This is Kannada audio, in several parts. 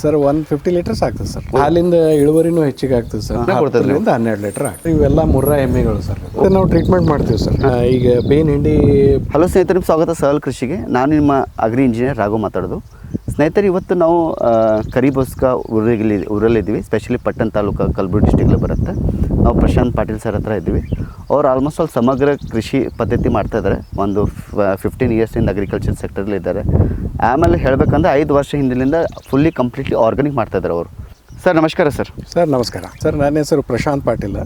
ಸರ್ 150 ಲೀಟರ್ಸ್ ಆಗ್ತದೆ ಸರ್. ಹಾಲಿಂದ ಇಳುವರಿನೂ ಹೆಚ್ಚಿಗೆ ಆಗ್ತದೆ ಸರ್. 12 ಲೀಟರ್ ಆಗ್ತದೆ. ಇವೆಲ್ಲ ಮುರ್ರಾ ಎಮ್ಮೆಗಳು ಸರ್. ನಾವು ಟ್ರೀಟ್ಮೆಂಟ್ ಮಾಡ್ತೀವಿ ಸರ್. ಈಗ ಬೇನ್ ಹಿಂಡಿ. ಹಲೋ ಸ್ನೇಹಿತರೆ, ಸ್ವಾಗತ ಸಹಲ್ ಕೃಷಿಗೆ. ನಾನು ನಿಮ್ಮ ಅಗ್ರಿ ಇಂಜಿನಿಯರ್ ರಾಘು ಮಾತಾಡೋದು. ಸ್ನೇಹಿತರೆ, ಇವತ್ತು ನಾವು ಕರಿಬೋಸ್ಕ ಊರಲ್ಲಿದ್ದೀವಿ. ಸ್ಪೆಷಲಿ ಪಟ್ಟಣ ತಾಲೂಕು ಕಲಬುರಗಿ ಡಿಸ್ಟಿಕ್ಲಿ ಬರುತ್ತೆ. ನಾವು ಪ್ರಶಾಂತ್ ಪಾಟೀಲ್ ಸರ್ ಹತ್ರ ಇದ್ದೀವಿ. ಅವ್ರು ಆಲ್ಮೋಸ್ಟ್ ಅಲ್ಲಿ ಸಮಗ್ರ ಕೃಷಿ ಪದ್ಧತಿ ಮಾಡ್ತಾಯಿದ್ದಾರೆ. ಒಂದು 15 ಇಯರ್ಸಿಂದ ಅಗ್ರಿಕಲ್ಚರ್ ಸೆಕ್ಟರ್ಲಿ ಇದ್ದಾರೆ. ಆಮೇಲೆ ಹೇಳಬೇಕಂದ್ರೆ 5 ವರ್ಷ ಹಿಂದಿನಿಂದ ಫುಲ್ಲಿ ಕಂಪ್ಲೀಟ್ಲಿ ಆರ್ಗ್ಯಾನಿಕ್ ಮಾಡ್ತಾಯಿದ್ದಾರೆ ಅವರು. ಸರ್ ನಮಸ್ಕಾರ ಸರ್. ಸರ್ ನಮಸ್ಕಾರ ಸರ್. ನನ್ನ ಹೆಸರು ಪ್ರಶಾಂತ್ ಪಾಟೀಲ್.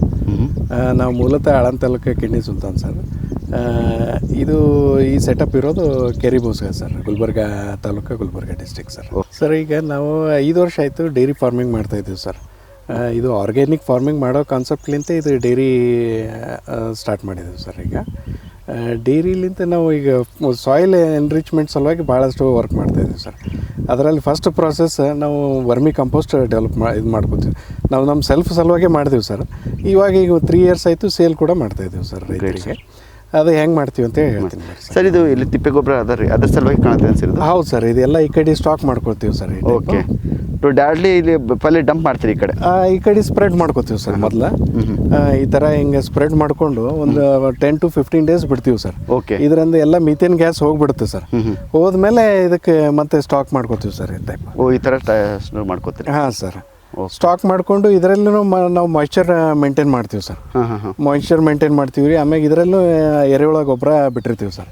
ನಾವು ಮೂಲತಃ ಆಳಂದ ತಾಲೂಕು ಕಿಡ್ನಿ ಸುಲ್ತಾನ್ ಸರ್. ಇದು ಈ ಸೆಟಪ್ ಇರೋದು Keribosga sir, Gulbarga taluk, Gulbarga district sir. Sir ಈಗ ನಾವು 5 ವರ್ಷ ಆಯಿತು ಡೈರಿ ಫಾರ್ಮಿಂಗ್ ಮಾಡ್ತಾಯಿದ್ದೀವಿ ಸರ್. ಇದು ಆರ್ಗ್ಯಾನಿಕ್ ಫಾರ್ಮಿಂಗ್ ಮಾಡೋ ಕಾನ್ಸೆಪ್ಟ್ಲಿಂತ ಇದು ಡೈರಿ ಸ್ಟಾರ್ಟ್ ಮಾಡಿದ್ದೀವಿ ಸರ್. ಈಗ ಡೈರಿಲಿಂತ ನಾವು ಈಗ ಸಾಯಿಲ್ ಎನ್ರಿಚ್ಮೆಂಟ್ ಸಲುವಾಗಿ ಭಾಳಷ್ಟು ವರ್ಕ್ ಮಾಡ್ತಾಯಿದ್ದೀವಿ ಸರ್. ಅದರಲ್ಲಿ ಫಸ್ಟ್ ಪ್ರಾಸೆಸ್ ನಾವು ವರ್ಮಿ ಕಂಪೋಸ್ಟ್ ಡೆವಲಪ್ ಮಾಡ್ಕೋತೀವಿ. ನಾವು ನಮ್ಮ ಸೆಲ್ಫ್ ಸಲುವಾಗಿ ಮಾಡಿದೀವಿ ಸರ್. ಇವಾಗ ಈಗ 3 ಇಯರ್ಸ್ ಆಯಿತು ಸೇಲ್ ಕೂಡ ಮಾಡ್ತಾಯಿದ್ದೀವಿ ಸರ್ ರೈತರಿಗೆ. ಅದು ಹೆಂಗೆ ಮಾಡ್ತೀವಿ ಅಂತ ಹೇಳ್ತೀನಿ ಸರ್. ಇದು ಇಲ್ಲಿ ತಿಪ್ಪೆ ಗೊಬ್ಬರ ಅದ ರೀ, ಅದ್ರ ಸಲುವಾಗಿ ಕಾಣುತ್ತೆ ಅನ್ಸಿರೋದು? ಹೌದು ಸರ್. ಇದೆಲ್ಲ ಈ ಕಡೆ ಸ್ಟಾಕ್ ಮಾಡ್ಕೊಳ್ತೀವಿ ಸರ್. ಓಕೆ. ಡೈರೆಕ್ಟ್ಲಿ ಇಲ್ಲಿ ಪಲ್ಲೆ ಡಂಪ್ ಮಾಡ್ತೀರಿ ಈ ಕಡೆ ಸ್ಪ್ರೆಡ್ ಮಾಡ್ಕೋತೀವಿ ಸರ್. ಮೊದಲು ಈ ಥರ ಹಿಂಗೆ ಸ್ಪ್ರೆಡ್ ಮಾಡಿಕೊಂಡು ಒಂದು 10 to 15 ಡೇಸ್ ಬಿಡ್ತೀವಿ ಸರ್. ಓಕೆ. ಇದರಿಂದ ಎಲ್ಲ ಮೀಥೇನ್ ಗ್ಯಾಸ್ ಹೋಗ್ಬಿಡುತ್ತೆ ಸರ್. ಹೋದ್ಮೇಲೆ ಇದಕ್ಕೆ ಮತ್ತೆ ಸ್ಟಾಕ್ ಮಾಡ್ಕೋತೀವಿ ಸರ್. ಈ ಟೈಪ್ ಈ ಥರ ಮಾಡ್ಕೋತೀರಿ? ಹಾಂ ಸರ್. ಸ್ಟಾಕ್ ಮಾಡಿಕೊಂಡು ಇದರಲ್ಲೂ ನಾವು ಮಾಯ್ಶ್ಚರ್ ಮೇಂಟೈನ್ ಮಾಡ್ತೀವಿ ಸರ್. ಮಾಯ್ಶ್ಚರ್ ಮೇಂಟೈನ್ ಮಾಡ್ತೀವಿ ರೀ. ಆಮ್ಯಾಗ ಇದರಲ್ಲೂ ಎರೆಹುಳ ಗೊಬ್ಬರ ಬಿಟ್ಟಿರ್ತೀವಿ ಸರ್.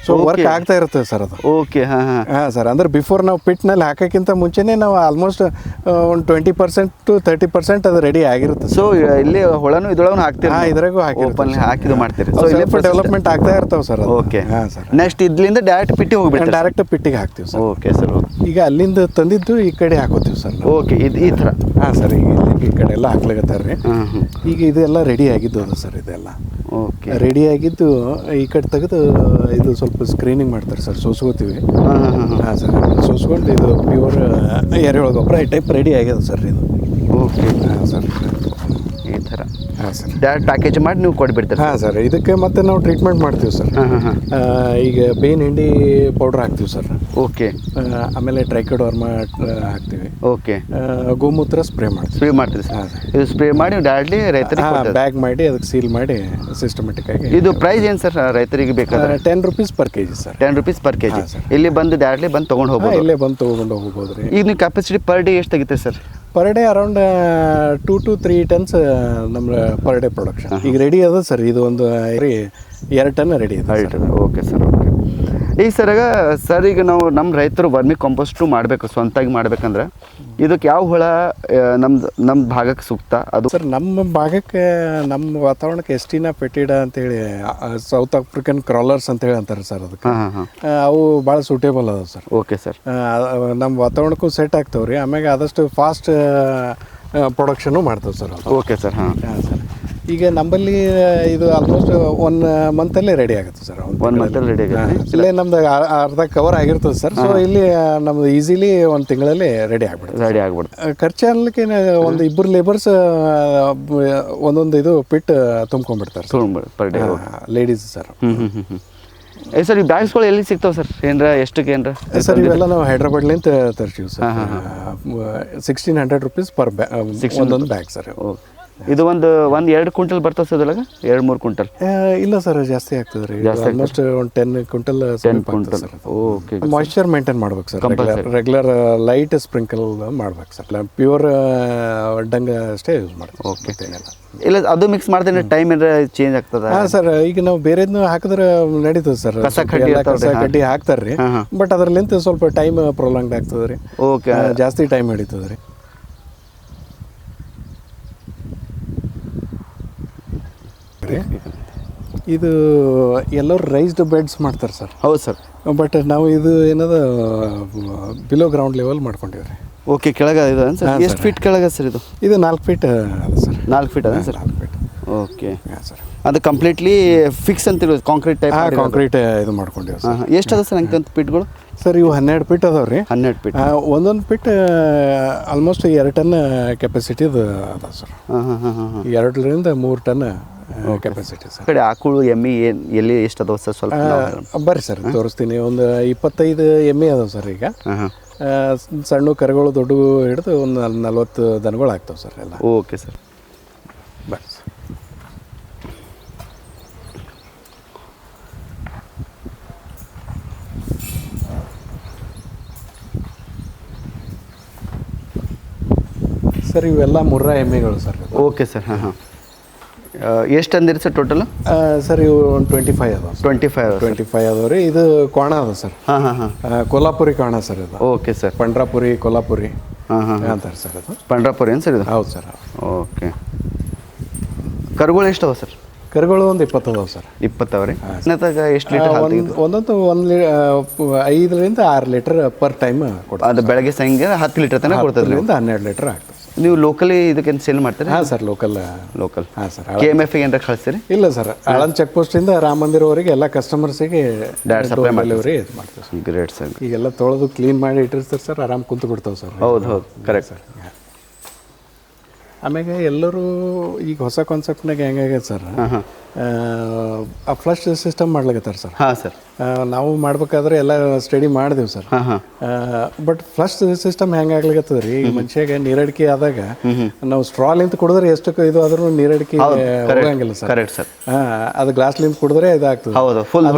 ಸೊ ವರ್ಕ್ ಆಗ್ತಾ ಇರುತ್ತೆ ಸರ್ ಅದು. ಓಕೆ. ಹಾಂ ಸರ್. ಅಂದ್ರೆ ಬಿಫೋರ್ ನಾವು ಪಿಟ್ನಲ್ಲಿ ಹಾಕೋಕ್ಕಿಂತ ಮುಂಚೆನೇ ನಾವು ಆಲ್ಮೋಸ್ಟ್ ಒಂದು 20% to 30% ಅದು ರೆಡಿ ಆಗಿರುತ್ತೆ. ಸೊ ಇಲ್ಲಿ ಹೊಳನು ಇದ್ರೊಳಗೂ ಹಾಕ್ತೀವಿ? ಹಾಂ, ಇದ್ರಾಗೂ ಹಾಕಿದ್ದು ಮಾಡ್ತೀರಿ. ಸೊ ಇಲ್ಲಿ ಡೆವಲಪ್ಮೆಂಟ್ ಆಗ್ತಾ ಇರ್ತಾವೆ ಸರ್. ಓಕೆ. ಹಾಂ ಸರ್. ನೆಕ್ಸ್ಟ್ ಇದರಿಂದ ಡೈರೆಕ್ಟ್ ಪಿಟ್ಟಿ ಹೋಗ್ಬಿಟ್ಟು ಡೈರೆಕ್ಟ್ ಪಿಟ್ಟಿಗೆ ಹಾಕ್ತೀವಿ ಸರ್. Okay sir. ಈಗ ಅಲ್ಲಿಂದ ತಂದಿದ್ದು ಈ ಕಡೆ ಹಾಕೋತೀವಿ ಸರ್. ಓಕೆ. ಈ ಥರ? ಹಾಂ ಸರ್. ಈಗ ಈ ಕಡೆ ಎಲ್ಲ ಹಾಕ್ಲಾಗತ್ತಾರ ರೀ. ಈಗ ಇದೆಲ್ಲ ರೆಡಿ ಆಗಿದ್ದು ಅದು ಸರ್. ಇದೆಲ್ಲ ಓಕೆ ರೆಡಿ ಆಗಿದ್ದು ಈ ಕಡೆ ತೆಗೆದು ಇದು ಸ್ವಲ್ಪ ಸ್ಕ್ರೀನಿಂಗ್ ಮಾಡ್ತಾರೆ ಸರ್. ಸೋಸ್ಕೋತೀವಿ. ಹಾಂ ಸರ್. ಸೋಸ್ಕೊಂಡು ಇದು ಪ್ಯೂರ್ ಎರೆಹುಳ ಗೊಬ್ಬರ ಈ ಟೈಪ್ ರೆಡಿ ಆಗ್ಯದ ಸರ್ ಇದು. ಓಕೆ. ಹಾಂ ಸರ್. ಈ ಥರ? ಹಾಂ ಸರ್. ಡೈರೆಕ್ಟ್ ಪ್ಯಾಕೇಜ್ ಮಾಡಿ ನೀವು ಕೊಟ್ಬಿಡ್ತೀರಿ? ಹಾಂ ಸರ್. ಇದಕ್ಕೆ ಮತ್ತೆ ನಾವು ಟ್ರೀಟ್ಮೆಂಟ್ ಮಾಡ್ತೀವಿ ಸರ್. ಈಗ ಬೇನ್ ಹಿಂಡಿ ಪೌಡ್ರ್ ಹಾಕ್ತೀವಿ ಸರ್. ಓಕೆ. ಆಮೇಲೆ ಟ್ರೈಕೋಡರ್ಮ ಹಾಕ್ತೀವಿ. ಓಕೆ. ಗೋಮೂತ್ರ ಸ್ಪ್ರೇ ಮಾಡ್ತೀವಿ ಸರ್. ಹಾಂ ಸರ್. ಇದು ಸ್ಪ್ರೇ ಮಾಡಿ ಡೈರೆಕ್ಟ್ಲಿ ರೈತರಿಗೆ ಬ್ಯಾಗ್ ಮಾಡಿ ಅದಕ್ಕೆ ಸೀಲ್ ಮಾಡಿ ಸಿಸ್ಟಮೆಟಿಕ್ ಆಗಿ. ಇದು ಪ್ರೈಸ್ ಏನು ಸರ್ ರೈತರಿಗೆ ಬೇಕಾದ್ರೆ? 10 rupees per kg sir. 10 rupees per kg. ಇಲ್ಲಿ ಬಂದು ಡೈರೆಕ್ಟ್ಲಿ ಬಂದು ತೊಗೊಂಡು ಹೋಗ್ಬೋದು? ಇಲ್ಲೇ ಬಂದು ತೊಗೊಂಡು ಹೋಗ್ಬೋದು ರೀ. ಈಗ ನೀವು ಕೆಪಾಸಿಟಿ ಪರ್ ಡೇ ಎಷ್ಟು ತೆಗಿತೀರಿ sir? Per day around 2 to 3 tons ನಮ್ಮ ಪರ್ ಡೇ ಪ್ರೊಡಕ್ಷನ್. ಈಗ ರೆಡಿ ಅದ ಸರ್. ಇದು ಒಂದು 2 ಟನ್ ರೆಡಿ ಇದೆ. Okay sir. ಓಕೆ. ಈಗ ಸರ್ ಈಗ ನಾವು ನಮ್ಮ ರೈತರು ವರ್ಮಿ ಕಾಂಪೋಸ್ಟು ಮಾಡಬೇಕು, ಸ್ವಂತಾಗಿ ಮಾಡ್ಬೇಕಂದ್ರೆ ಇದಕ್ಕೆ ಯಾವ ಹುಳ ನಮ್ಮ ಭಾಗಕ್ಕೆ ಸೂಕ್ತ? ಅದು ಸರ್ ನಮ್ಮ ಭಾಗಕ್ಕೆ, ನಮ್ಮ ವಾತಾವರಣಕ್ಕೆ ಎಸ್ಟಿನಾ ಪೆಟಿಡಾ ಅಂತೇಳಿ ಸೌತ್ ಆಫ್ರಿಕನ್ ಕ್ರಾಲರ್ಸ್ ಅಂತೇಳಿ ಅಂತಾರೆ ಸರ್. ಅದಕ್ಕೆ ಅವು ಭಾಳ ಸೂಟೇಬಲ್ ಅದಾವೆ ಸರ್. Okay sir. ನಮ್ಮ ವಾತಾವರಣಕ್ಕೂ ಸೆಟ್ ಆಗ್ತಾವೆ ರೀ. ಆಮ್ಯಾಗ ಆದಷ್ಟು ಫಾಸ್ಟ್ ಪ್ರೊಡಕ್ಷನು ಮಾಡ್ತೇವೆ ಸರ್. Okay sir. ಹಾಂ ಸರ್. ಈಗ ನಮ್ಮಲ್ಲಿ ಇದು ಆಲ್ಮೋಸ್ಟ್ 1 ಮಂತಲ್ಲೇ ರೆಡಿ ಆಗುತ್ತೆ ಸರ್. 1 ಮಂತಲ್ಲಿ ರೆಡಿ ಆಗುತ್ತೆ. ಇಲ್ಲೇ ನಮ್ದು ಅರ್ಧ ಕವರ್ ಆಗಿರ್ತದೆ ಸರ್. ಸೊ ಇಲ್ಲಿ ನಮ್ದು ಈಸಿಲಿ 1 ತಿಂಗಳಲ್ಲಿ ರೆಡಿ ಆಗ್ಬಿಡುತ್ತೆ. ಖರ್ಚು ಅನ್ಲಿಕ್ಕೆ ಒಂದು 2 ಲೇಬರ್ಸ್ ಒಂದೊಂದು ಇದು ಪಿಟ್ ತುಂಬ್ಕೊಂಡ್ಬಿಡ್ತಾರೆ per day ladies sir. Sir ಈ ಬ್ಯಾಗ್ಸ್ಗಳು ಎಲ್ಲಿ ಸಿಗ್ತಾವೆ ಸರ್? ಎಷ್ಟಕ್ಕೆ ಸರ್? ಇವೆಲ್ಲ ನಾವು ಹೈದ್ರಾಬಾದ್ಲಿಂದ ತರ್ತೀವಿ ಸರ್. 1600 rupees ಪರ್ ಒಂದೊಂದು ಬ್ಯಾಗ್ ಸರ್. ಇದು ಒಂದು 2 ಕ್ವಿಂಟಲ್ ಬರ್ತದೆ ಸರ್? ಅದ್ರಾಗ 2-3 ಕ್ವಿಂಟಲ್? ಇಲ್ಲ ಸರ್, ಜಾಸ್ತಿ ಆಗ್ತದೆ ರೀ. ಆಲ್ಮೋಸ್ಟ್ ಒಂದು 10 ಕ್ವಿಂಟಲ್. ಓಕೆ. ಮಾಯ್ಶ್ಚರ್ ಮೇಂಟೈನ್ ಮಾಡ್ಬೇಕು ಸರ್. ರೆಗ್ಯುಲರ್ ಲೈಟ್ ಸ್ಪ್ರಿಂಕಲ್ ಮಾಡ್ಬೇಕು ಸರ್. ಪ್ಯೂರ್ ಡಂಗ ಅಷ್ಟೇ ಯೂಸ್ ಮಾಡ್ತೀವಿ. ಓಕೆ. ಇಲ್ಲ ಅದು ಮಿಕ್ಸ್ ಮಾಡ್ತೇನೆ ಟೈಮ್ ಏನಾರ ಚೇಂಜ್ ಆಗ್ತದೆ? ಹಾಂ ಸರ್. ಈಗ ನಾವು ಬೇರೆದ್ನು ಹಾಕಿದ್ರೆ ನಡೀತದೆ ಸರ್. ಕಸ ಕಡ್ಡಿ ಹಾಕ್ತಾರೆ ರೀ. ಬಟ್ ಅದ್ರಲ್ಲಿಂತ ಸ್ವಲ್ಪ ಟೈಮ್ ಪ್ರೊಲಾಂಗ್ಡ್ ಆಗ್ತದೆ ರೀ. ಓಕೆ. ಜಾಸ್ತಿ ಟೈಮ್ ಹಿಡಿತದೆ ರೀ. ಇದು ಎಲ್ಲರೂ ರೈಸ್ಡ್ ಬೆಡ್ಸ್ ಮಾಡ್ತಾರೆ ಸರ್. ಹೌದು ಸರ್. ಬಟ್ ನಾವು ಇದು ಏನದ ಬಿಲೋ ಗ್ರೌಂಡ್ ಲೆವೆಲ್ ಮಾಡ್ಕೊಂಡಿವ್ರಿ. ಓಕೆ. ಕೆಳಗೆ ಇದೆ ಸರ್? ಎಷ್ಟು ಫೀಟ್ ಕೆಳಗೆ ಸರ್ ಇದು? ಇದು 4 feet ಅದ ಸರ್. 4 feet ಅದ ಸರ್? 4 feet. Okay sir. ಅದು ಕಂಪ್ಲೀಟ್ಲಿ ಫಿಕ್ಸ್ ಅಂತ ಕಾಂಕ್ರೀಟ್ ಟೈಪ್? ಕಾಂಕ್ರೀಟ್ ಇದು ಮಾಡ್ಕೊಂಡಿವಿ ಸರ್. ಎಷ್ಟು ಅದ ಸರ್ ಹಂಗೆ ಪಿಟ್ಗಳು? ಸರ್ ಇವು 12 feet ಅದಾವೆ ರೀ. 12 feet. ಒಂದೊಂದು ಪಿಟ್ ಆಲ್ಮೋಸ್ಟ್ 2 ಟನ್ ಕೆಪಾಸಿಟಿದು ಅದ ಸರ್. 2 ರಿಂದ 3 ಟನ್ ಕೆಪಾಸಿಟಿ ಸರ್. ಕಡೆ ಆಕಳು ಎಮ್ಮೆ ಎಲ್ಲಿ ಎಷ್ಟು ಅದಾವೆ ಸರ್? ಸ್ವಲ್ಪ ಬರ್ರಿ ಸರ್ ತೋರಿಸ್ತೀನಿ. ಒಂದು 25 ಎಮ್ಮೆ ಅದಾವೆ ಸರ್. ಈಗ ಸಣ್ಣ ಕರುಗಳು ದೊಡ್ಡ ಹಿಡಿದು ಒಂದು 40 ದನಗಳು ಆಗ್ತಾವೆ ಸರ್ ಎಲ್ಲ. Okay sir. ಬಸ್ ಸರ್ ಇವೆಲ್ಲ ಮುರ್ರಾ ಎಮ್ಮೆಗಳು ಸರ್. Okay sir. ಹಾಂ ಹಾಂ. ಎಷ್ಟು ಅಂದಿರಿ ಸರ್ ಟೋಟಲ್? ಸರ್ ಇವು ಒಂದು 25 ಅದಾವೆ. 25 ಅದಾವೆ ರೀ. ಇದು ಕೋಣ ಅದ ಸರ್. ಹಾಂ ಹಾಂ ಹಾಂ. ಕೊಲ್ಲಾಪುರಿ ಕೋಣ ಸರ್ ಇದು. Okay sir. ಪಂಡ್ರಾಪುರಿ ಕೊಲ್ಲಾಪುರಿ ಹಾಂ ಹಾಂ ಅಂತಾರೆ ಸರ್ ಅದು. ಪಂಡ್ರಾಪುರಿ ಏನು ಸರ್ ಇದು? ಹೌದು ಸರ್. ಓಕೆ. ಕರುಗಳು ಎಷ್ಟವ ಸರ್? ಕರುಗಳು ಒಂದು 20 ಅದಾವೆ ಸರ್. 20 ಅವ ರೀ. ಎಷ್ಟು ಲೀಟರ್ ಹಾಲು ತೆಗೆದು? ಒಂದೊಂದು 5ರಿಂದ 6 ಲೀಟರ್ ಪರ್ ಟೈಮ್ ಕೊಡ್ತಾರೆ. ಅದು ಬೆಳಗ್ಗೆ ಸಂಜೆ 10 ಲೀಟರ್ ತನಕ ಕೊಡ್ತದೆ. 12 ಲೀಟರ್ ಆಗ್ತದೆ. ನೀವು ಲೋಕಲಿ ಇದಕ್ಕೇನು ಸೇಲ್ ಮಾಡ್ತೀರಿ? ಹಾಂ ಸರ್, ಲೋಕಲ್. ಹಾಂ ಸರ್. KMF ಏನಾರ ಕಳಿಸ್ತೀರಿ? ಇಲ್ಲ ಸರ್, ಆಳಂದ್ ಚೆಕ್ ಪೋಸ್ಟಿಂದ ರಾಮ ಮಂದಿರವರೆಗೆ ಎಲ್ಲ ಕಸ್ಟಮರ್ಸಿಗೆ ಡೈರೆಕ್ಟ್ ಸಪ್ಲೈ ಡೆಲಿವರಿ ಇದು ಮಾಡ್ತೀವಿ ಸರ್. Great sir. ಈಗೆಲ್ಲ ತೊಳೆದು ಕ್ಲೀನ್ ಮಾಡಿ ಇಟ್ಟಿರ್ತಾರೆ ಸರ್, ಆರಾಮ್ ಕುಂತು ಬಿಡ್ತಾವೆ ಸರ್. ಹೌದು ಕರೆಕ್ಟ್ ಸರ್. ಆಮ್ಯಾಗ ಎಲ್ಲರೂ ಈಗ ಹೊಸ ಕಾನ್ಸೆಪ್ಟ್ನಾಗ ಹೆಂಗಾಗೈತೆ ಸರ್, ಆ ಫ್ಲಶ್ ಸಿಸ್ಟಮ್ ಮಾಡ್ಲಿಕತ್ತಾರೆ ಸರ್. ಹಾಂ ಸರ್. ನಾವು ಮಾಡ್ಬೇಕಾದ್ರೆ ಎಲ್ಲ ಸ್ಟಡಿ ಮಾಡಿದೆವು ಸರ್. ಬಟ್ ಫ್ಲಶ್ ಸಿಸ್ಟಮ್ ಹೆಂಗಾಗ್ಲಿಕತ್ತದ ರೀ, ಈಗ ಮನುಷ್ಯಾಗ ನೀರಡಿಕೆ ಆದಾಗ ನಾವು ಸ್ಟ್ರಾಲಿಂತ ಕುಡಿದ್ರೆ ಎಷ್ಟು ಇದು ಆದ್ರೂ ನೀರಡಿಕೆ ಹೋಗಂಗಿಲ್ಲ ಸರ್. Correct sir. ಅದು ಗ್ಲಾಸ್ಲಿಂತ ಕುಡಿದ್ರೆ ಇದಾಗ್ತದೆ. ಹೌದು, ಫುಲ್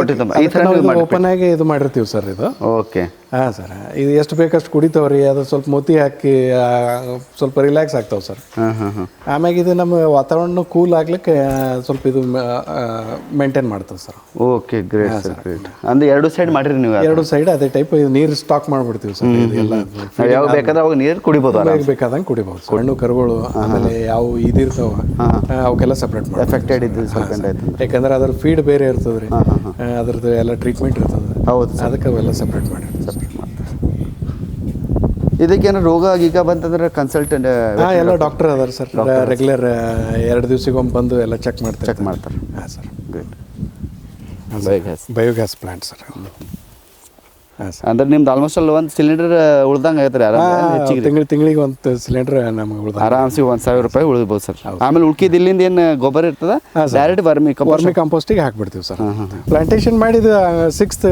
ಓಪನ್ ಆಗಿ ಇದು ಮಾಡಿರ್ತೀವಿ ಸರ್ ಇದು. ಓಕೆ. ಹಾಂ ಸರ್, ಇದು ಎಷ್ಟು ಬೇಕಷ್ಟು ಕುಡಿತಾವ್ರಿ, ಅದು ಸ್ವಲ್ಪ ಮೊತ್ತಿ ಹಾಕಿ ಸ್ವಲ್ಪ ರಿಲ್ಯಾಕ್ಸ್ ಆಗ್ತಾವೆ ಸರ್. ಆಮ್ಯಾಗ ಇದು ನಮ್ಮ ವಾತಾವರಣ ಕೂಲ್ ಆಗ್ಲಿಕ್ಕೆ ಸ್ವಲ್ಪ ಇದು ಮೇಂಟೈನ್ ಮಾಡ್ತದೆ sir. Okay, great sir, great. ಅಂದ್ರೆ 2 ಸೈಡ್ ಮಾಡಿರಿ ನೀವು? 2 ಸೈಡ್ ಅದೇ ಟೈಪ್ ನೀರು ಸ್ಟಾಕ್ ಮಾಡ್ಬಿಡ್ತೀವಿ ಸರ್. ಇದೆಲ್ಲ ಯಾವ ಬೇಕಾದ್ರೆ ಅವಾಗ ನೀರು ಕುಡಿಬೋದು, ಬೇಕಾದಂಗೆ ಕುಡಿಬೋದು. ಹಣ್ಣು ಕರುಗಳು ಆಮೇಲೆ ಯಾವ ಇದಿರ್ತಾವ ಅವಕ್ಕೆಲ್ಲ ಸಪ್ರೇಟ್ ಮಾಡಿ ಎಫೆಕ್ಟೆಡ್ ಇದ್ದು ಸ್ವಲ್ಪ ಯಾಕಂದ್ರೆ ಅದ್ರ ಫೀಡ್ ಬೇರೆ ಇರ್ತದೆ ರೀ, ಅದ್ರದ್ದು ಎಲ್ಲ ಟ್ರೀಟ್ಮೆಂಟ್ ಇರ್ತದೆ. ಹೌದು, ಅದಕ್ಕೆ ಅವೆಲ್ಲ ಸಪ್ರೇಟ್ ಮಾಡಿ. ಇದಕ್ಕೇನು ರೋಗ ಗೀಗ ಬಂತಂದ್ರೆ ಕನ್ಸಲ್ಟೆಂಟ್ ಎಲ್ಲ ಡಾಕ್ಟರ್ ಅದಾರ ಸರ್. ರೆಗ್ಯುಲರ್ 2 ದಿವಸಕ್ಕೊಮ್ಮೆ ಬಂದು ಎಲ್ಲ ಚೆಕ್ ಮಾಡ್ತಾರೆ. ಹಾಂ sir. Great. Biogas plant sir. ಹಾಂ ಸರ್. ಅಂದ್ರೆ ನಿಮ್ದು ಆಲ್ಮೋಸ್ಟ್ ಅಲ್ಲಿ ಒಂದು ಸಿಲಿಂಡರ್ ಉಳ್ದಂಗೆ ಆಗೈತೆ ರೀ. ತಿಂಗಳಿಗೆ ಒಂದು ಸಿಲಿಂಡರ್ ನಮಗೆ ಉಳ್ದ ಆರಾಮ್ಸಿ 1,000 ರೂಪಾಯಿ ಉಳಿಬೋದು ಸರ್. ಆಮೇಲೆ ಉಳ್ಕಿದ ಇಲ್ಲಿಂದ ಏನು ಗೊಬ್ಬರ ಇರ್ತದ ಡೈರೆಕ್ಟ್ ವರ್ಮಿ ಕಂಪೋಸ್ಟಿಗೆ ಹಾಕ್ಬಿಡ್ತೀವಿ ಸರ್. ಪ್ಲಾಂಟೇಶನ್ ಮಾಡಿದ 6th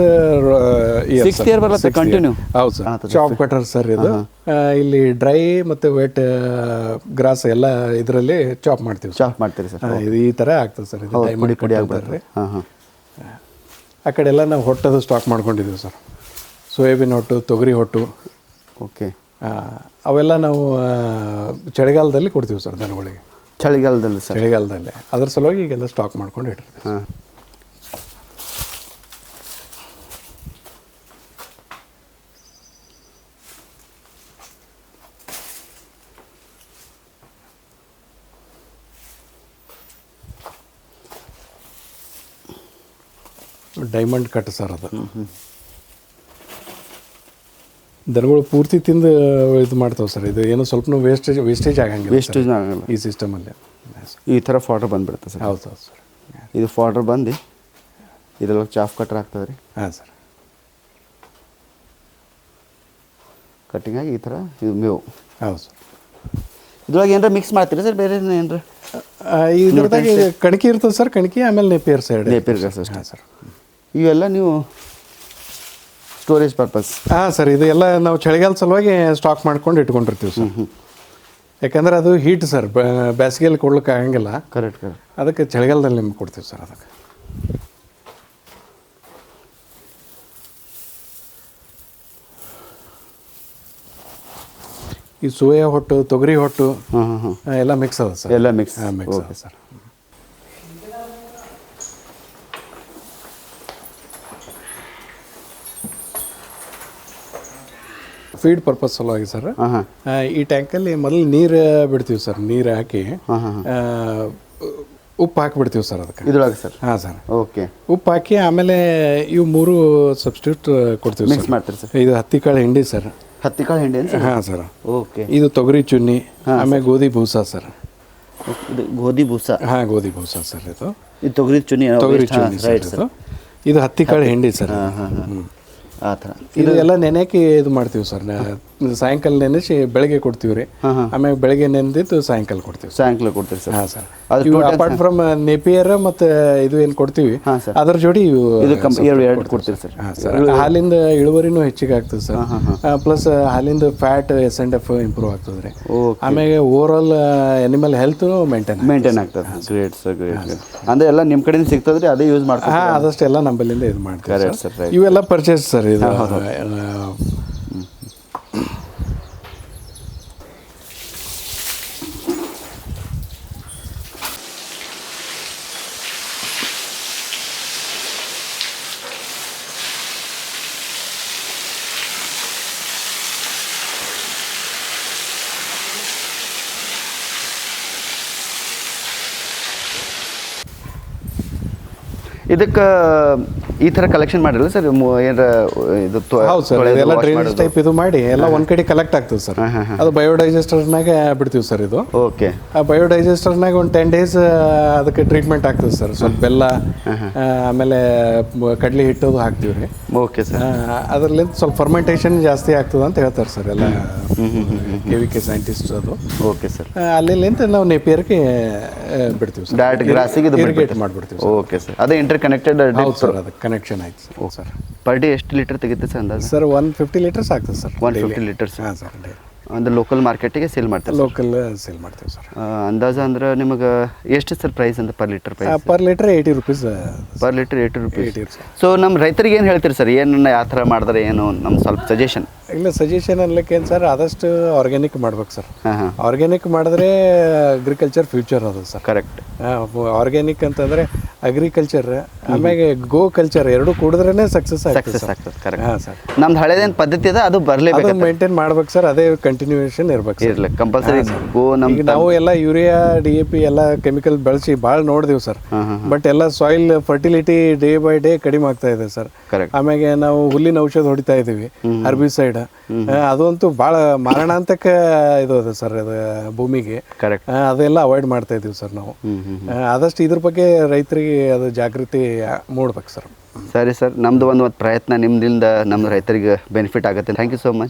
ಇಯರ್ ಬರುತ್ತೆ ಕಂಟಿನ್ಯೂ. ಹೌದು ಸರ್. ಚಾಪ್ ಕಟರ್ ಸರ್ ಇದು. ಇಲ್ಲಿ ಡ್ರೈ ಮತ್ತು ವೆಟ್ ಗ್ರಾಸ್ ಎಲ್ಲ ಇದರಲ್ಲಿ ಚಾಪ್ ಮಾಡ್ತೀವಿ. ಚಾಪ್ ಮಾಡ್ತೀರಿ ಸರ್. ಇದು ಈ ಥರ ಆಗ್ತದೆ ಸರ್. ಇದು ಪುಡಿ ಆಗ್ಬಾರ್ದು. ಆ ಕಡೆ ಎಲ್ಲ ನಾವು ಹೊಟ್ಟದು ಸ್ಟಾಕ್ ಮಾಡ್ಕೊಂಡಿದ್ದೀವಿ ಸರ್. ಸೋಯಾಬೀನ್ ಹೊಟ್ಟು, ತೊಗರಿ ಹೊಟ್ಟು. ಓಕೆ. ಅವೆಲ್ಲ ನಾವು ಚಳಿಗಾಲದಲ್ಲಿ ಕೊಡ್ತೀವಿ ಸರ್ ದನಗಳಿಗೆ. ಚಳಿಗಾಲದಲ್ಲಿ ಸರ್? ಚಳಿಗಾಲದಲ್ಲಿ. ಅದ್ರ ಸಲುವಾಗಿ ಈಗೆಲ್ಲ ಸ್ಟಾಕ್ ಮಾಡ್ಕೊಂಡು ಇಟ್ಟಿರ್ತೀವಿ. ಹಾಂ. ಡೈಮಂಡ್ ಕಟ್ ಸರ್ ಅದು. ದನಗಳು ಪೂರ್ತಿ ತಿಂದು ಇದು ಮಾಡ್ತಾವೆ ಸರ್. ಇದು ಏನೋ ಸ್ವಲ್ಪ ವೇಸ್ಟೇಜ್ ಆಗಂಗಿಲ್ಲ. ವೇಸ್ಟೇಜ್ ಆಗಲ್ಲ ಈ ಸಿಸ್ಟಮಲ್ಲಿ. ಈ ಥರ ಫಾರ್ಡರ್ ಬಂದುಬಿಡುತ್ತೆ ಸರ್. ಹೌದು ಹೌದು ಸರ್. ಇದು ಫಾರ್ಡರ್ ಬಂದು ಇದರೊಳಗೆ ಚಾಫ್ ಕಟ್ರ್ ಆಗ್ತದೆ ರೀ. ಹಾಂ ಸರ್. ಕಟ್ಟಿಂಗ್ ಆಗಿ ಈ ಥರ ಇದು ಮೇವು. ಹೌದು ಸರ್. ಇದ್ರೊಳಗೆ ಏನಾರ ಮಿಕ್ಸ್ ಮಾಡ್ತೀರಿ ಸರ್ ಬೇರೆ ಏನಾರ? ಇದ್ರದಾಗ ಕಣಕಿ ಇರ್ತದೆ ಸರ್. ಕಣಕಿ ಆಮೇಲೆ ನೇಪಿಯರ್ ಸೈಡ್. ನೇಪಿಯರ್ ಗ್ಯಾಸ್ ಹಾಂ ಸರ್. ಇವೆಲ್ಲ ನೀವು ಸ್ಟೋರೇಜ್ ಪರ್ಪಸ್? ಹಾಂ ಸರ್. ಇದು ಎಲ್ಲ ನಾವು ಚಳಿಗಾಲ ಸಲುವಾಗಿ ಸ್ಟಾಕ್ ಮಾಡ್ಕೊಂಡು ಇಟ್ಕೊಂಡಿರ್ತೀವಿ ಸರ್. ಯಾಕಂದ್ರೆ ಅದು ಹೀಟ್ ಸರ್, ಬೇಸಿಗೆಯಲ್ಲಿ ಕೊಡ್ಲಿಕ್ಕೆ ಆಗಂಗಿಲ್ಲ. ಕರೆಕ್ಟ್. ಅದಕ್ಕೆ ಚಳಿಗಾಲದಲ್ಲಿ ನಿಮ್ಗೆ ಕೊಡ್ತೀವಿ ಸರ್. ಅದಕ್ಕೆ ಈ ಸೋಯಾ ಹೊಟ್ಟು, ತೊಗರಿ ಹೊಟ್ಟು ಎಲ್ಲ ಮಿಕ್ಸ್ ಅದ ಸರ್. ಎಲ್ಲ ಮಿಕ್ಸ್ ಮಿಕ್ಸ್ ಅದ ಸರ್. ಫೀಡ್ ಪರ್ಪಸ್ ಸಲುವಾಗಿ ಸರ್. ಈ ಟ್ಯಾಂಕಲ್ಲಿ ಮೊದಲು ನೀರು ಬಿಡ್ತೀವಿ ಸರ್. ನೀರು ಹಾಕಿ ಉಪ್ಪು ಹಾಕಿಬಿಡ್ತೀವಿ ಸರ್ ಅದಕ್ಕೆ. ಇದ್ರೊಳಗೆ ಸರ್? ಹಾಂ ಸರ್. ಓಕೆ. ಉಪ್ಪು ಹಾಕಿ ಆಮೇಲೆ ಇವು 3 ಸಬ್ಸ್ಟಿಟ್ಯೂಟ್ ಕೊಡ್ತೀವಿ. ಮಿಕ್ಸ್ ಮಾಡ್ತೀರಿ ಸರ್? ಇದು ಹತ್ತಿಕಾಳು ಹಿಂಡಿ ಸರ್. ಹತ್ತಿಕಾಳು ಹಿಂಡಿ ಅಂತ? ಹಾಂ ಸರ್. ಓಕೆ. ಇದು ತೊಗರಿ ಚುನ್ನಿ, ಆಮೇಲೆ ಗೋಧಿ ಬೂಸ ಸರ್. ಇದು ಗೋಧಿ ಬೂಸ? ಹಾಂ, ಗೋಧಿ ಬೂಸ ಸರ್. ಇದು ತೊಗರಿ ಚುನ್ನಿ. ತೊಗರಿ ಚುನ್ನಿ ಸರ್. ಇದು ಹತ್ತಿಕಾಳು ಹಿಂಡಿ ಸರ್. ಆ ಥರ ಇದು ಎಲ್ಲ ನೆನೆಯಕ್ಕೆ ಇದು ಮಾಡ್ತೀವಿ ಸರ್. ಸಾಯಂಕಾಲ ನೆನೆಸಿ ಬೆಳಗ್ಗೆ ಕೊಡ್ತೀವಿ ರೀ. ಆಮೇಲೆ ಬೆಳಗ್ಗೆ ನೆನೆದಿದ್ದು ಸಾಯಂಕಾಲ ಕೊಡ್ತೀವಿ. ಸಾಯಂಕಾಲ ಕೊಡ್ತೀರಿ ಸರ್? ಹಾಂ ಸರ್. ಅಪಾರ್ಟ್ ಫ್ರಮ್ ನೇಪಿಯರ್ ಮತ್ತು ಇದು ಏನು ಕೊಡ್ತೀವಿ ಅದ್ರ ಜೋಡಿ ಎರಡು ಕೊಡ್ತೀರಿ ಸರ್? ಹಾಂ ಸರ್. ಹಾಲಿಂದ ಇಳುವರಿನೂ ಹೆಚ್ಚಿಗೆ ಆಗ್ತದೆ ಸರ್. ಪ್ಲಸ್ ಹಾಲಿಂದ ಫ್ಯಾಟ್ S&F ಇಂಪ್ರೂವ್ ಆಗ್ತದೆ ರೀ. ಆಮೇಲೆ over all animal health maintain ಆಗ್ತದೆ. Great sir, great. ಅಂದ್ರೆ ಎಲ್ಲ ನಿಮ್ಮ ಕಡೆಯಿಂದ ಸಿಗ್ತದೆ ರೀ, ಅದೇ ಯೂಸ್ ಮಾಡ್ತೀವಿ? ಹಾಂ, ಅದಷ್ಟೆಲ್ಲ ನಮ್ಮಲ್ಲಿಂದ ಇದು ಮಾಡ್ತೀವಿ ಸರ್. ಇವೆಲ್ಲ ಪರ್ಚೇಸ್ ಸರ್. ಇದು ಇದಕ್ಕೆ ಈ ಥರ ಕಲೆಕ್ಷನ್ ಮಾಡಿರಲ್ಲ ಸರ್? ಏನಾರ ಇದು ಹೌದು ಸರ್. ಇದೆಲ್ಲ ಡ್ರೈನೇಜ್ ಟೈಪ್ ಇದು ಮಾಡಿ ಎಲ್ಲ ಒಂದ್ ಕಡೆ ಕಲೆಕ್ಟ್ ಆಗ್ತದೆ ಸರ್. ಅದು ಬಯೋಡೈಜೆಸ್ಟರ್ನಾಗ ಬಿಡ್ತೀವಿ ಸರ್. ಇದು ಓಕೆ. ಆ ಬಯೋಡೈಜೆಸ್ಟರ್ನಾಗ ಒಂದು 10 days ಅದಕ್ಕೆ ಟ್ರೀಟ್ಮೆಂಟ್ ಆಗ್ತದೆ ಸರ್. ಸ್ವಲ್ಪ ಬೆಲ್ಲ ಆಮೇಲೆ ಕಡ್ಲಿ ಹಿಟ್ಟು ಹಾಕ್ತೀವಿ ರೀ. Okay sir. ಅದರಲ್ಲಿಂದ ಸ್ವಲ್ಪ ಫರ್ಮೆಂಟೇಷನ್ ಜಾಸ್ತಿ ಆಗ್ತದೆ ಅಂತ ಹೇಳ್ತಾರೆ ಸರ್ ಎಲ್ಲ KVK ಸೈಂಟಿಸ್ಟ್. ಅದು ಓಕೆ ಸರ್. ಅಲ್ಲಿಂದ ನಾವು ನೇಪಿಯರ್ಗೆ ಬಿಡ್ತೀವಿ ಸರ್. ಡೈರೆಕ್ಟ್ ಗ್ರಾಸಿಗೆ ಇರಿಗೇಟ್ ಮಾಡಿಬಿಡ್ತೀವಿ. Okay sir. ಅದೇ ಇಂಟರ್ ಕನೆಕ್ಟೆಡ್? ಹೌದು ಸರ್, ಅದು ಕನೆಕ್ಷನ್ ಆಯ್ತು ಸರ್. ಪರ್ ಡೇ ಎಷ್ಟು ಲೀಟರ್ ತೆಗಿತೆ ಸರ್ ಅಂದಾಜು? ಸರ್ 150 ಲೀಟರ್ಸ್ ಆಗ್ತದೆ ಸರ್. 150 ಲೀಟರ್ಸ್? ಹಾಂ ಸರ್. ಅಂದ್ರೆ ಲೋಕಲ್ ಮಾರ್ಕೆಟಿಗೆ ಸೇಲ್ ಮಾಡ್ತಾರೆ? ಲೋಕಲ್ ಸೇಲ್ ಮಾಡ್ತೀವಿ ಸರ್. ಅಂದಾಜು ಅಂದ್ರೆ ನಿಮಗೆ ಎಷ್ಟು ಸರ್ ಪ್ರೈಸ್ ಅಂತ per litre price? Per litre 80 rupees. Per litre 80 rupees. So ನಮ್ಮ ರೈತರಿಗೆ ಏನು ಹೇಳ್ತೀರಿ ಸರ್? ಏನು ಯಾವ ಥರ ಮಾಡಿದ್ರೆ ಏನು ನಮ್ಮ ಸ್ವಲ್ಪ ಸಜೆಷನ್? ಇಲ್ಲ, ಸಜೆಷನ್ ಅನ್ಲಿಕ್ಕೆ ಏನು ಸರ್, ಆದಷ್ಟು ಆರ್ಗ್ಯಾನಿಕ್ ಮಾಡ್ಬೇಕು ಸರ್. ಆರ್ಗ್ಯಾನಿಕ್ ಮಾಡಿದ್ರೆ ಅಗ್ರಿಕಲ್ಚರ್ ಫ್ಯೂಚರ್ ಅದು ಸರ್. ಕರೆಕ್ಟ್. ಆರ್ಗ್ಯಾನಿಕ್ ಅಂತಂದರೆ ಅಗ್ರಿಕಲ್ಚರ್ ಆಮೇಲೆ ಗೋ ಕಲ್ಚರ್ ಎರಡು ಕೂಡಿದ್ರೇ ಸಕ್ಸಸ್ ಆಗ್ತದೆ. ಕರೆಕ್ಟ್. ಹಾಂ ಸರ್. ನಮ್ದು ಹಳೇದೇನು ಪದ್ಧತಿ ಅದ ಅದು ಬರಲೇಬೇಕು, ಮೇಂಟೈನ್ ಮಾಡ್ಬೇಕು ಸರ್. ಅದೇ ಕಂಟಿನ್ಯೂಯೇಷನ್ ಇರ್ಬೇಕು ಸರ್. ಇರ್ಲಿ ಕಂಪಲ್ಸರಿ. ಗೋ ಈಗ ನಾವು ಎಲ್ಲ ಯೂರಿಯಾ DAP ಎಲ್ಲ ಕೆಮಿಕಲ್ ಬಳಸಿ ಭಾಳ ನೋಡಿದೀವಿ ಸರ್. ಬಟ್ ಎಲ್ಲ soil fertility day by day ಕಡಿಮೆ ಆಗ್ತಾ ಇದೆ ಸರ್. ಆಮೇಲೆ ನಾವು ಹುಲ್ಲಿನ ಔಷಧ ಹೊಡಿತಾ ಇದೀವಿ, ಹರ್ಬಿಸೈಡ್. ಅದಂತೂ ಭಾಳ ಮಾರಣಾಂತಕ ಇದು ಅದ ಸರ್ ಅದು ಭೂಮಿಗೆ. ಕರೆಕ್ಟ್. ಅದೆಲ್ಲ ಅವಾಯ್ಡ್ ಮಾಡ್ತಾ ಇದೀವಿ ಸರ್ ನಾವು. ಆದಷ್ಟು ಇದ್ರ ಬಗ್ಗೆ ರೈತರಿಗೆ ಅದು ಜಾಗೃತಿ ಮೂಡ್ಬೇಕು ಸರ್. ಸರಿ ಸರ್, ನಮ್ಮದು ಒಂದು ಪ್ರಯತ್ನ ನಿಮ್ಮಿಂದ ನಮ್ಮ ರೈತರಿಗೆ ಬೆನಿಫಿಟ್ ಆಗುತ್ತೆ. Thank you so much.